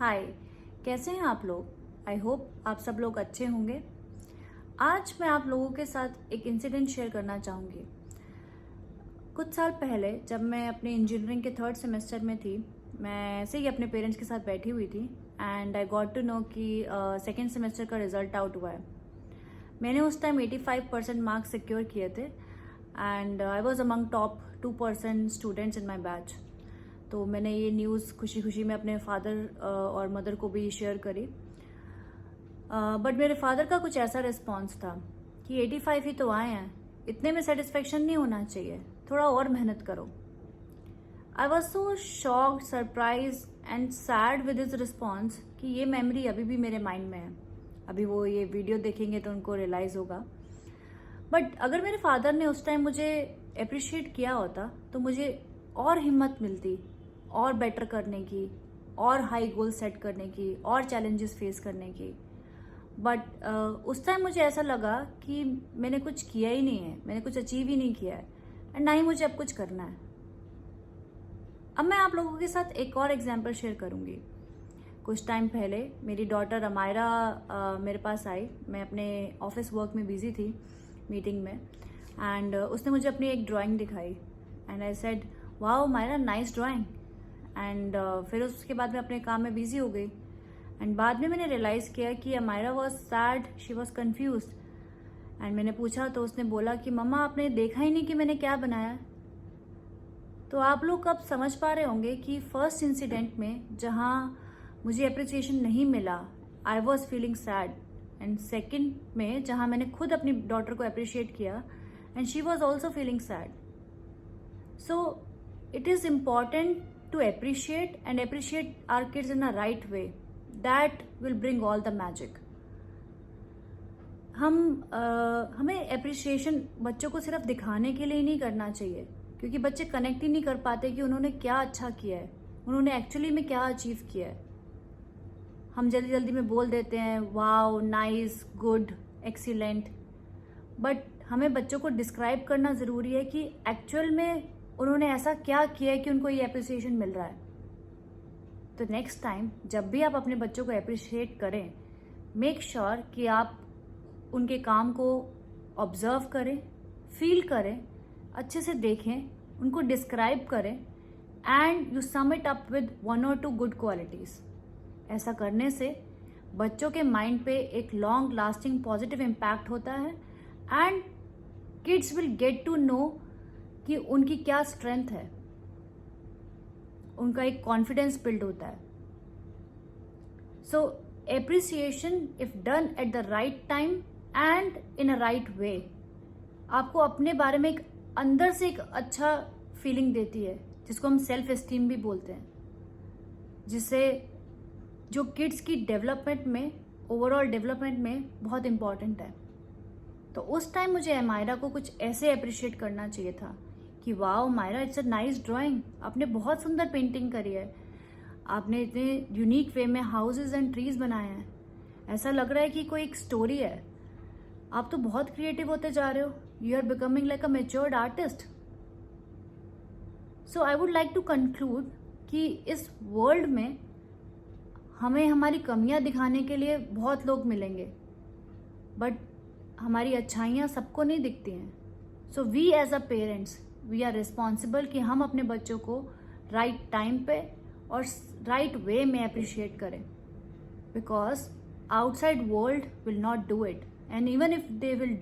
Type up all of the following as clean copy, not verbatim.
हाय, कैसे हैं आप लोग। आई होप आप सब लोग अच्छे होंगे। आज मैं आप लोगों के साथ एक इंसिडेंट शेयर करना चाहूँगी। कुछ साल पहले जब मैं अपने इंजीनियरिंग के 3rd सेमेस्टर में थी, मैं ऐसे ही अपने पेरेंट्स के साथ बैठी हुई थी and I got to know कि 2nd सेमेस्टर का रिजल्ट आउट हुआ है। मैंने उस टाइम 85% मार्क्स सिक्योर किए थे and I was among top 2% students in my batch. तो मैंने ये न्यूज़ खुशी खुशी में अपने फादर और मदर को भी शेयर करी। बट मेरे फादर का कुछ ऐसा रिस्पॉन्स था कि 85 ही तो आए हैं, इतने में सेटिस्फेक्शन नहीं होना चाहिए, थोड़ा और मेहनत करो। I was so shocked, surprise and sad with his response कि ये मेमोरी अभी भी मेरे माइंड में है। अभी वो ये वीडियो देखेंगे तो उनको रियलाइज होगा। बट अगर मेरे फादर ने उस टाइम मुझे अप्रिशिएट किया होता तो मुझे और हिम्मत मिलती और बेटर करने की, और हाई गोल सेट करने की, और चैलेंजेस फेस करने की। बट उस टाइम मुझे ऐसा लगा कि मैंने कुछ किया ही नहीं है, मैंने कुछ अचीव ही नहीं किया है एंड ना ही मुझे अब कुछ करना है। अब मैं आप लोगों के साथ एक और एग्जाम्पल शेयर करूंगी। कुछ टाइम पहले मेरी डॉटर अमायरा मेरे पास आई। मैं अपने ऑफिस वर्क में बिजी थी, मीटिंग में, एंड उसने मुझे अपनी एक ड्राइंग दिखाई and I said wow Amaira, nice drawing. And फिर उसके बाद मैं अपने काम में बिजी हो गई एंड बाद में मैंने रियलाइज किया कि Amaira was sad, she was confused. And मैंने पूछा तो उसने बोला कि मम्मा आपने देखा ही नहीं कि मैंने क्या बनाया। तो आप लोग अब समझ पा रहे होंगे कि फर्स्ट इंसिडेंट में जहाँ मुझे अप्रिसिएशन नहीं मिला, I was feeling sad, and second में जहाँ मैंने खुद अपनी डॉटर को अप्रिशिएट किया and she was also feeling sad. So it is important to appreciate and appreciate our kids in a right way. That will bring all the magic. हमें appreciation बच्चों को सिर्फ दिखाने के लिए ही नहीं करना चाहिए, क्योंकि बच्चे कनेक्ट ही नहीं कर पाते कि उन्होंने क्या अच्छा किया है, उन्होंने एक्चुअली में क्या अचीव किया है। हम जल्दी जल्दी में बोल देते हैं wow, nice, good, excellent, but हमें बच्चों को डिस्क्राइब करना ज़रूरी है कि एक्चुअल में उन्होंने ऐसा क्या किया है कि उनको ये अप्रिसिएशन मिल रहा है। तो नेक्स्ट टाइम जब भी आप अपने बच्चों को अप्रिशिएट करें, मेक श्योर कि आप उनके काम को ऑब्जर्व करें, फील करें, अच्छे से देखें, उनको डिस्क्राइब करें and you sum it up with 1 or 2 good qualities. ऐसा करने से बच्चों के माइंड पे एक लॉन्ग लास्टिंग पॉजिटिव इम्पैक्ट होता है and kids will get to know कि उनकी क्या स्ट्रेंथ है, उनका एक कॉन्फिडेंस बिल्ड होता है। So appreciation if done at the right time and in a right way आपको अपने बारे में एक अंदर से एक अच्छा फीलिंग देती है, जिसको हम सेल्फ एस्टीम भी बोलते हैं, जिससे जो किड्स की डेवलपमेंट में, ओवरऑल डेवलपमेंट में बहुत इंपॉर्टेंट है। तो उस टाइम मुझे अमायरा को कुछ ऐसे अप्रिशिएट करना चाहिए था कि wow Maira, it's a nice drawing, आपने बहुत सुंदर पेंटिंग करी है, आपने इतने यूनिक वे में हाउसेस एंड ट्रीज बनाए हैं, ऐसा लग रहा है कि कोई एक स्टोरी है, आप तो बहुत क्रिएटिव होते जा रहे हो, you are becoming like a matured artist. So I would like to conclude कि इस वर्ल्ड में हमें हमारी कमियां दिखाने के लिए बहुत लोग मिलेंगे, बट हमारी अच्छाइयाँ सबको नहीं दिखती हैं। So we as a parents, we are responsible कि हम अपने बच्चों को राइट टाइम पे और राइट वे में अप्रिशिएट करें, because outside world will not do it, and even if they will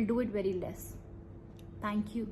do it very less. Thank you.